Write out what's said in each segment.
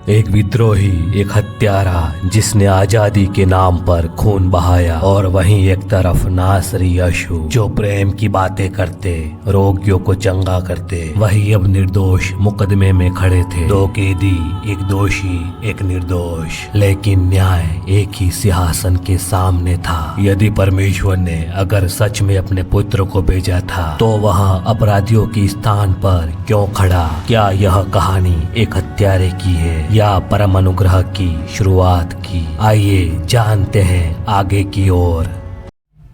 एक विद्रोही, एक हत्यारा जिसने आजादी के नाम पर खून बहाया, और वहीं एक तरफ नासरी यशु जो प्रेम की बातें करते, रोगियों को चंगा करते। वही अब निर्दोष मुकदमे में खड़े थे। दो कैदी, एक दोषी, एक निर्दोष, लेकिन न्याय एक ही सिंहासन के सामने था। यदि परमेश्वर ने अगर सच में अपने पुत्र को भेजा था तो वह अपराधियों के स्थान पर क्यों खड़ा? क्या यह कहानी एक हत्यारे की है या परम अनुग्रह की शुरुआत की? आइए जानते हैं आगे की ओर।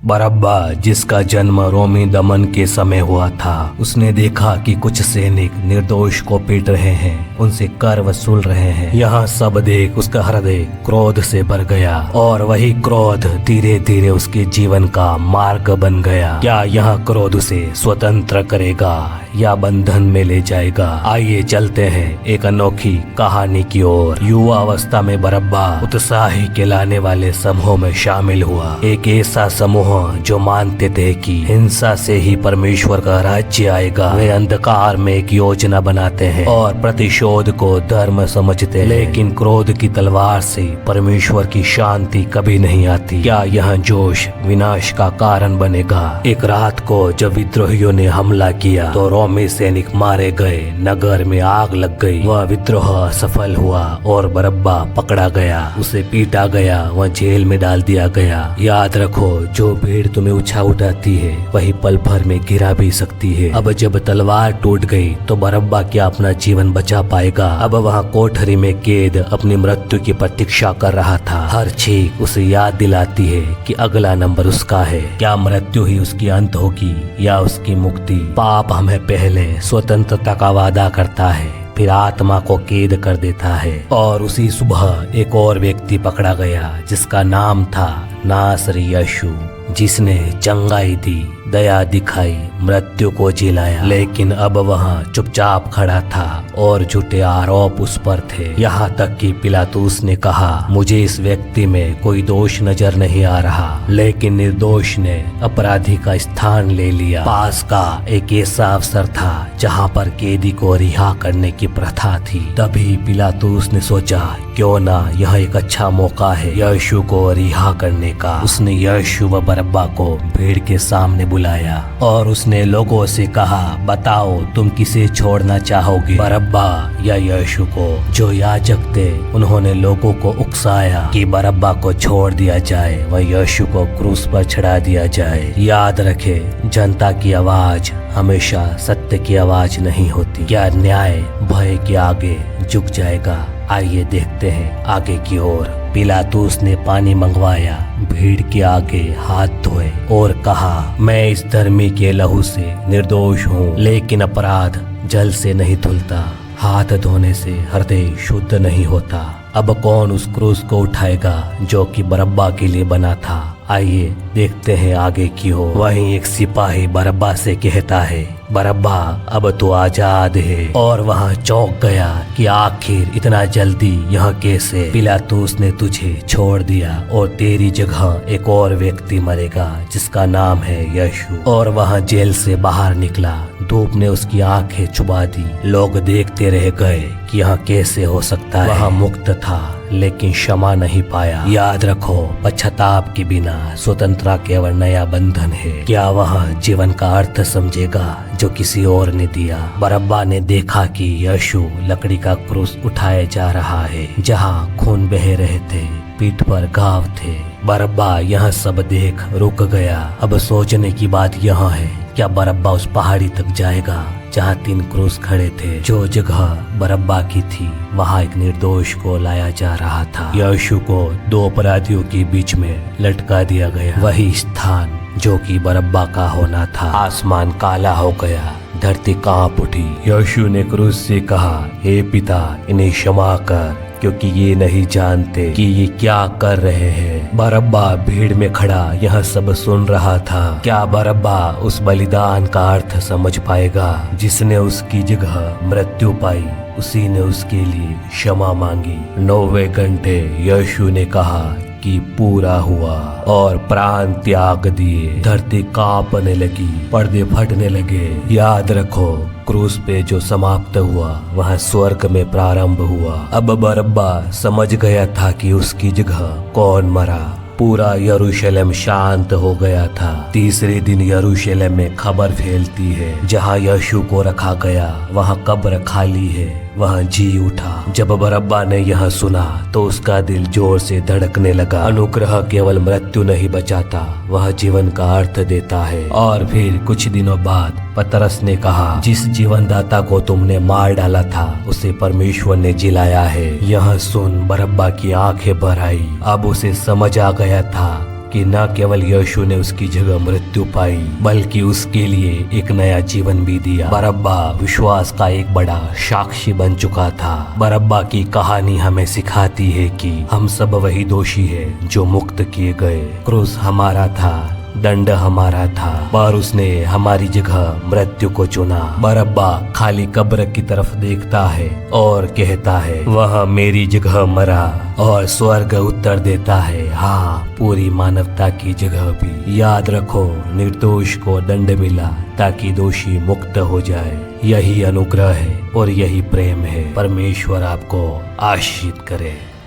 बरअब्बा, जिसका जन्म रोमी दमन के समय हुआ था, उसने देखा कि कुछ सैनिक निर्दोष को पीट रहे हैं, उनसे कर वसूल रहे हैं। यह सब देख उसका हृदय क्रोध से भर गया और वही क्रोध धीरे धीरे उसके जीवन का मार्ग बन गया। क्या यह क्रोध उसे स्वतंत्र करेगा या बंधन में ले जाएगा? आइए चलते हैं एक अनोखी कहानी की ओर। युवा अवस्था में बरअब्बा उत्साही कहलाने वाले समूह में शामिल हुआ। एक ऐसा समूह जो मानते थे कि हिंसा से ही परमेश्वर का राज्य आएगा। वे अंधकार में एक योजना बनाते हैं और प्रतिशोध को धर्म समझते हैं, लेकिन क्रोध की तलवार से परमेश्वर की शांति कभी नहीं आती। क्या यह जोश विनाश का कारण बनेगा? एक रात को जब विद्रोहियों ने हमला किया तो रोमी सैनिक मारे गए, नगर में आग लग गई। वह विद्रोह सफल हुआ और बरअब्बा पकड़ा गया, उसे पीटा गया, वह जेल में डाल दिया गया। याद रखो, जो भीड़ तुम्हें उठाती है वही पल भर में गिरा भी सकती है। अब जब तलवार टूट गई तो बरअब्बा क्या अपना जीवन बचा पाएगा? अब वह कोठरी में कैद अपनी मृत्यु की प्रतीक्षा कर रहा था। हर चीख उसे याद दिलाती है कि अगला नंबर उसका है। क्या मृत्यु ही उसकी अंत होगी या उसकी मुक्ति? पाप हमें पहले स्वतंत्रता का वादा करता है, फिर आत्मा को कैद कर देता है। और उसी सुबह एक और व्यक्ति पकड़ा गया जिसका नाम था नासरी यशु, जिसने चंगाई दी, दया दिखाई, मृत्यु को जिलाया। लेकिन अब वह चुपचाप खड़ा था और झूठे आरोप उस पर थे। यहाँ तक कि पिलातुस ने कहा, मुझे इस व्यक्ति में कोई दोष नजर नहीं आ रहा। लेकिन निर्दोष ने अपराधी का स्थान ले लिया। पास का एक ऐसा अवसर था जहाँ पर कैदी को रिहा करने की प्रथा थी। तभी पिलातुस ने सोचा, क्यों ना यह एक अच्छा मौका है यीशु को रिहा करने का। उसने यीशु व बरअब्बा को भीड़ के सामने बुलाया और उसने लोगों से कहा, बताओ तुम किसे छोड़ना चाहोगे, बरअब्बा या यीशु को? जो याजक थे उन्होंने लोगों को उकसाया कि बरअब्बा को छोड़ दिया जाए व यीशु को क्रूस पर चढ़ा दिया जाए। याद रखे, जनता की आवाज हमेशा सत्य की आवाज नहीं होती। क्या न्याय भय के आगे झुक जाएगा? आइए देखते हैं आगे की ओर। पिलातुस ने पानी मंगवाया, भीड़ के आगे हाथ धोए और कहा, मैं इस धर्मी के लहू से निर्दोष हूँ, लेकिन अपराध जल से नहीं धुलता, हाथ धोने से हृदय शुद्ध नहीं होता। अब कौन उस क्रूस को उठाएगा जो कि बरअब्बा के लिए बना था? आइए देखते हैं आगे की ओर। वहीं एक सिपाही बरअब्बा से कहता है, बरअब्बा अब तो आजाद है। और वहाँ चौंक गया कि आखिर इतना जल्दी यह कैसे? पिलातुस ने तुझे छोड़ दिया और तेरी जगह एक और व्यक्ति मरेगा जिसका नाम है यीशु। और वह जेल से बाहर निकला, धूप ने उसकी आंखें चुबा दी। लोग देखते रह गए कि यह कैसे हो सकता है। वह मुक्त था लेकिन क्षमा नहीं पाया। याद रखो, पश्चाताप के बिना स्वतंत्रता केवल नया बंधन है। क्या वह जीवन का अर्थ समझेगा जो किसी और ने दिया? बरअब्बा ने देखा कि यीशु लकड़ी का क्रूस उठाया जा रहा है, जहाँ खून बह रहे थे, पीठ पर घाव थे। बरअब्बा यह सब देख रुक गया। अब सोचने की बात यह है, क्या बरअब्बा उस पहाड़ी तक जाएगा जहाँ 3 क्रूस खड़े थे? जो जगह बरअब्बा की थी वहाँ एक निर्दोष को लाया जा रहा था। यीशु को 2 अपराधियों के बीच में लटका दिया गया, वही स्थान जो कि बरअब्बा का होना था। आसमान काला हो गया, धरती कांप उठी। यीशु ने क्रूस से कहा, हे पिता, इन्हें क्षमा कर, क्योंकि ये नहीं जानते कि ये क्या कर रहे हैं। बरअब्बा भीड़ में खड़ा यह सब सुन रहा था। क्या बरअब्बा उस बलिदान का अर्थ समझ पाएगा? जिसने उसकी जगह मृत्यु पाई, उसी ने उसके लिए क्षमा मांगी। 90 घंटे यीशु ने कहा, कि पूरा हुआ और प्राण त्याग दिए। धरती कांपने लगी, पर्दे फटने लगे। याद रखो, क्रूस पे जो समाप्त हुआ वह स्वर्ग में प्रारंभ हुआ। अब बरअब्बा समझ गया था कि उसकी जगह कौन मरा। पूरा यरूशलेम शांत हो गया था। तीसरे दिन यरूशलेम में खबर फैलती है, जहाँ यीशु को रखा गया वहाँ कब्र खाली है। वह जी उठा। जब बरअब्बा ने यह सुना तो उसका दिल जोर से धड़कने लगा। अनुग्रह केवल मृत्यु नहीं बचाता, वह जीवन का अर्थ देता है। और फिर कुछ दिनों बाद पतरस ने कहा, जिस जीवनदाता को तुमने मार डाला था उसे परमेश्वर ने जिलाया है। यह सुन बरअब्बा की आंखें भर आई। अब उसे समझ आ गया था कि न केवल यीशु ने उसकी जगह मृत्यु पाई, बल्कि उसके लिए एक नया जीवन भी दिया। बरअब्बा विश्वास का एक बड़ा साक्षी बन चुका था। बरअब्बा की कहानी हमें सिखाती है कि हम सब वही दोषी हैं जो मुक्त किए गए। क्रूस हमारा था, दंड हमारा था, पर उसने हमारी जगह मृत्यु को चुना। बरअब्बा खाली कब्र की तरफ देखता है और कहता है, वह मेरी जगह मरा। और स्वर्ग उत्तर देता है, हाँ, पूरी मानवता की जगह भी। याद रखो, निर्दोष को दंड मिला ताकि दोषी मुक्त हो जाए। यही अनुग्रह है और यही प्रेम है। परमेश्वर आपको आशीष करे।